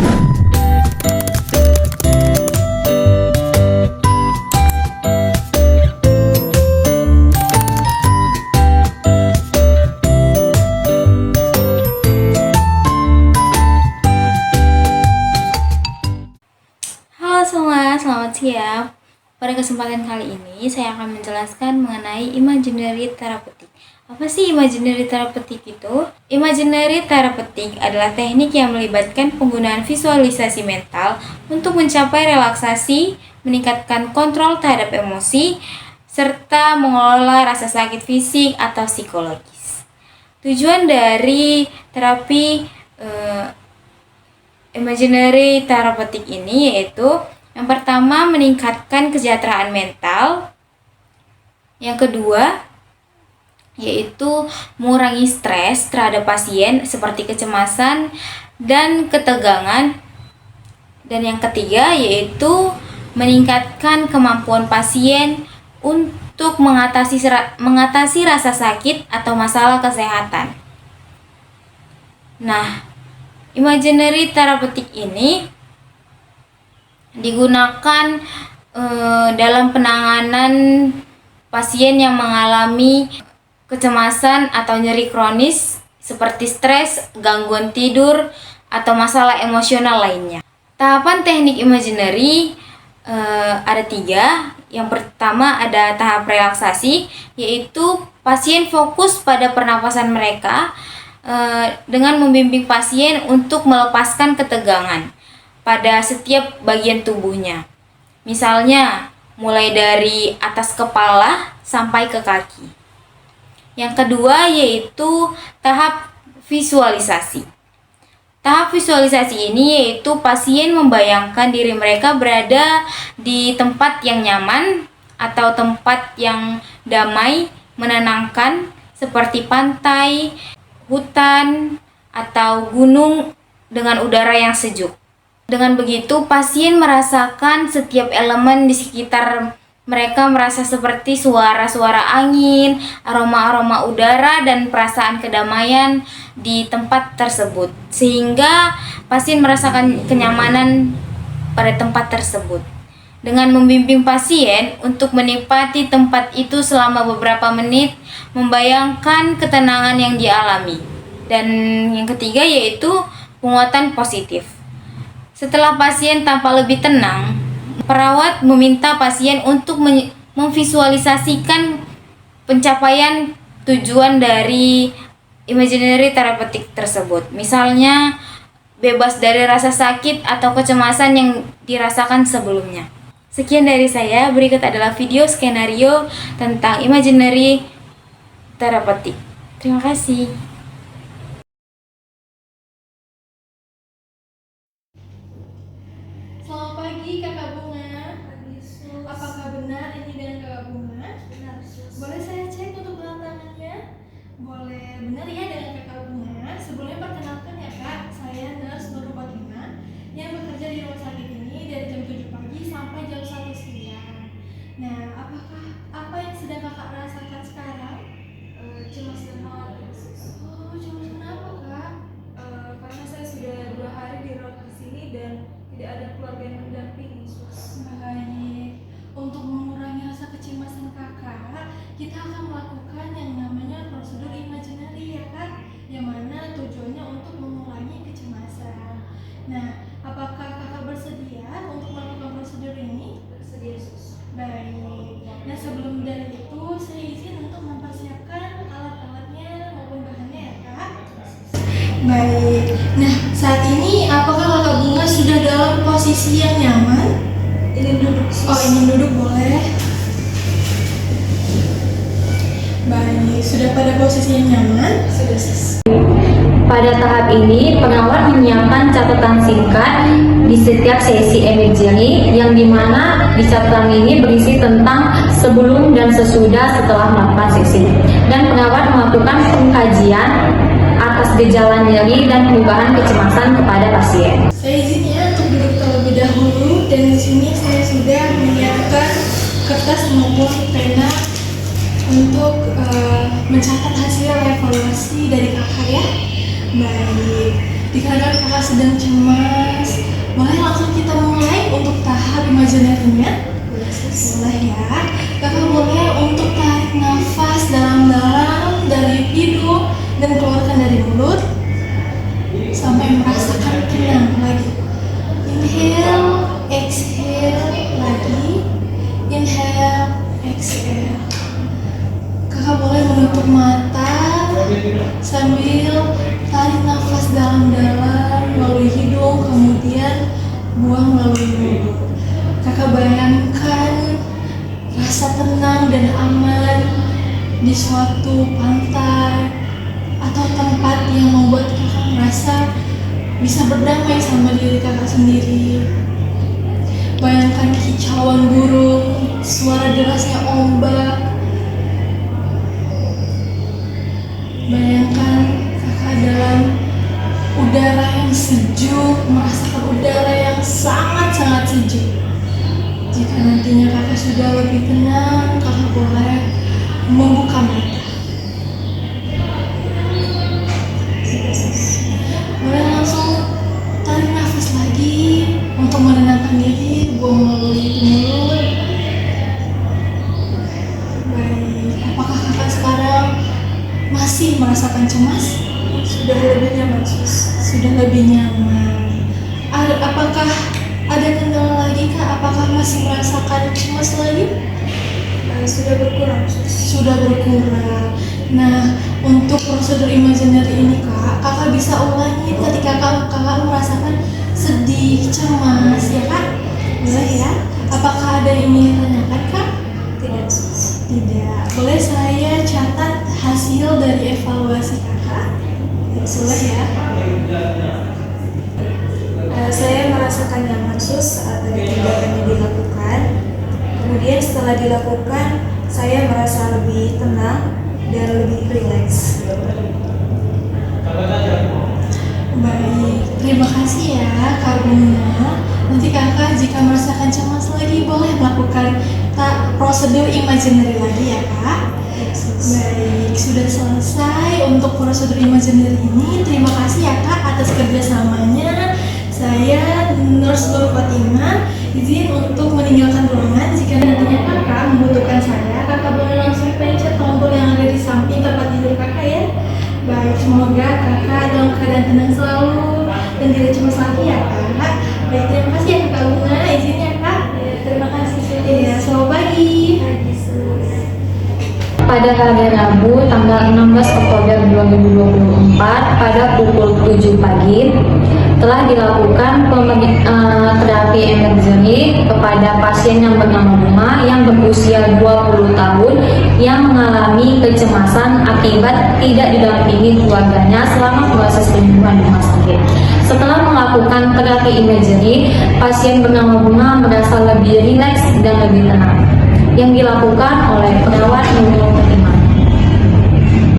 Halo semua, selamat siang. Pada kesempatan kali ini, saya akan menjelaskan mengenai imaginary therapeutic. Apa sih imaginary therapeutic itu? Imaginary therapeutic adalah teknik yang melibatkan penggunaan visualisasi mental untuk mencapai relaksasi, meningkatkan kontrol terhadap emosi, serta mengelola rasa sakit fisik atau psikologis. Tujuan dari terapi imaginary therapeutic ini yaitu yang pertama meningkatkan kesejahteraan mental, yang kedua yaitu mengurangi stres terhadap pasien seperti kecemasan dan ketegangan, dan yang ketiga yaitu meningkatkan kemampuan pasien untuk mengatasi rasa sakit atau masalah kesehatan. Nah, imaginary therapeutic ini digunakan dalam penanganan pasien yang mengalami kecemasan atau nyeri kronis seperti stres, gangguan tidur, atau masalah emosional lainnya. Tahapan teknik imaginary ada 3. Yang pertama ada tahap relaksasi, yaitu pasien fokus pada pernapasan mereka dengan membimbing pasien untuk melepaskan ketegangan pada setiap bagian tubuhnya. Misalnya, mulai dari atas kepala sampai ke kaki. Yang kedua yaitu tahap visualisasi. Tahap visualisasi ini yaitu pasien membayangkan diri mereka berada di tempat yang nyaman atau tempat yang damai, menenangkan seperti pantai, hutan, atau gunung dengan udara yang sejuk. Dengan begitu, pasien merasakan setiap elemen di sekitar mereka, merasa seperti suara-suara angin, aroma-aroma udara, dan perasaan kedamaian di tempat tersebut. Sehingga pasien merasakan kenyamanan pada tempat tersebut. Dengan membimbing pasien untuk menikmati tempat itu selama beberapa menit, membayangkan ketenangan yang dialami. Dan yang ketiga yaitu penguatan positif. Setelah pasien tampak lebih tenang, perawat meminta pasien untuk memvisualisasikan pencapaian tujuan dari imaginary therapeutic tersebut. Misalnya, bebas dari rasa sakit atau kecemasan yang dirasakan sebelumnya. Sekian dari saya, berikut adalah video skenario tentang imaginary therapeutic. Terima kasih. Selamat pagi Kakak Bunga. Apakah benar ini dengan Kakak Bunga? Benar, Sus. Boleh saya cek untuk gelang tangannya? Boleh, benar ya dengan Kakak Bunga. Sebelumnya perkenalkan ya Kak, saya Nurse Nurul Fatimah yang bekerja di rumah sakit ini dari jam 7 pagi sampai jam 1 siang. Nah, apa yang sedang Kakak rasakan sekarang? Cemas dan khawatir, Sus. Oh, cemas kenapa Kak? Karena saya sudah 2 hari dirawat di sini dan tidak ada keluarga yang mendampingi, Sus. Baik, untuk mengurangi rasa kecemasan kakak, kita akan melakukan yang namanya prosedur imaginary ya kak, yang mana tujuannya untuk mengurangi kecemasan. Nah, apakah kakak bersedia untuk melakukan prosedur ini? Bersedia, Sus. Baik, nah sebelum dari itu saya izin untuk mempersiapkan alat-alatnya maupun bahannya ya kak. Baik, nah saat ini apakah kakak Bunga sudah dalam posisi yang nyaman? Ingin duduk, Sus. Oh, ingin duduk boleh. Baik, sudah pada posisi yang nyaman? Sudah, Sus. Pada tahap ini, pengawal menyiapkan catatan singkat di setiap sesi imagery, yang dimana di catatan ini berisi tentang sebelum dan sesudah setelah melakukan sesi. Dan pengawal melakukan pengkajian atas gejala nyeri dan perubahan kecemasan kepada pasien. Saya izin ya untuk duduk terlebih dahulu, dan di sini saya sudah menyiapkan kertas maupun pena untuk mencatat hasil evaluasi dari kakak ya. Baik, dikarenakan kakak sedang cemas mendengarkannya? Boleh ya. Kakak boleh untuk tarik nafas dalam-dalam dari hidung dan keluarkan dari mulut sampai merasakan tenang lagi. Inhale, exhale lagi. Inhale, exhale. Kakak boleh menutup mata sambil tarik nafas dalam-dalam melalui hidung, kemudian buang melalui mulut. Kakak bayangkan rasa tenang dan aman di suatu pantai atau tempat yang membuat kakak merasa bisa berdamai sama diri kakak sendiri. Bayangkan kicauan burung, suara derasnya ombak. Bayangkan kakak dalam udara yang sejuk, merasakan udara yang sangat-sangat sejuk. Jika nantinya kakak sudah lebih tenang, kakak boleh membuka mata. Boleh langsung tarik nafas lagi untuk menenangkan diri, buang melalui mulut. Baik, apakah kakak sekarang masih merasakan cemas? Sudah lebih nyaman, Sus. Sudah lebih nyaman. Apakah ada kendala lagi kak? Apakah masih merasakan cemas lagi? Sudah berkurang, Sus. Sudah berkurang. Nah, untuk prosedur imaginary ini kak, kakak bisa ulangi ketika kakak merasakan sedih, cemas, ya kak? Boleh ya? Apakah ada yang ingin ditanyakan kak? Tidak, Sus. Tidak. Boleh saya catat hasil dari evaluasi kakak? Boleh ya? Saya merasakan nyaman, Sus, saat ada tindakan yang dilakukan. Kemudian setelah dilakukan, saya merasa lebih tenang dan lebih rileks. Baik, terima kasih ya Kak Bunga. Nanti kakak jika merasakan cemas lagi boleh melakukan prosedur imaginary lagi ya kak. Baik, sudah selesai untuk prosedur imaginary ini. Terima kasih ya kak atas kerjasamanya. Saya Nurse Nur Fatimah izin untuk meninggalkan ruangan. Jika nantinya kakak membutuhkan saya, kakak boleh langsung pencet tombol yang ada di samping tempat tidur kakak ya. Baik, semoga kakak dalam keadaan tenang selalu dan tidak cemas lagi ya kak. Baik, terima kasih ya Kak Bunga, izinnya kak. Terima kasih, Sus. Ya, selamat pagi. Pagi, Sus. Pada hari Rabu tanggal 16 Oktober 2024 pada pukul 7 pagi telah dilakukan terapi emergency kepada pasien yang bernama Bunga yang berusia 20 tahun yang mengalami kecemasan akibat tidak didampingi keluarganya selama proses penyembuhan di rumah sakit. Setelah melakukan terapi emergency, pasien bernama Bunga merasa lebih rileks dan lebih tenang. Yang dilakukan oleh perawat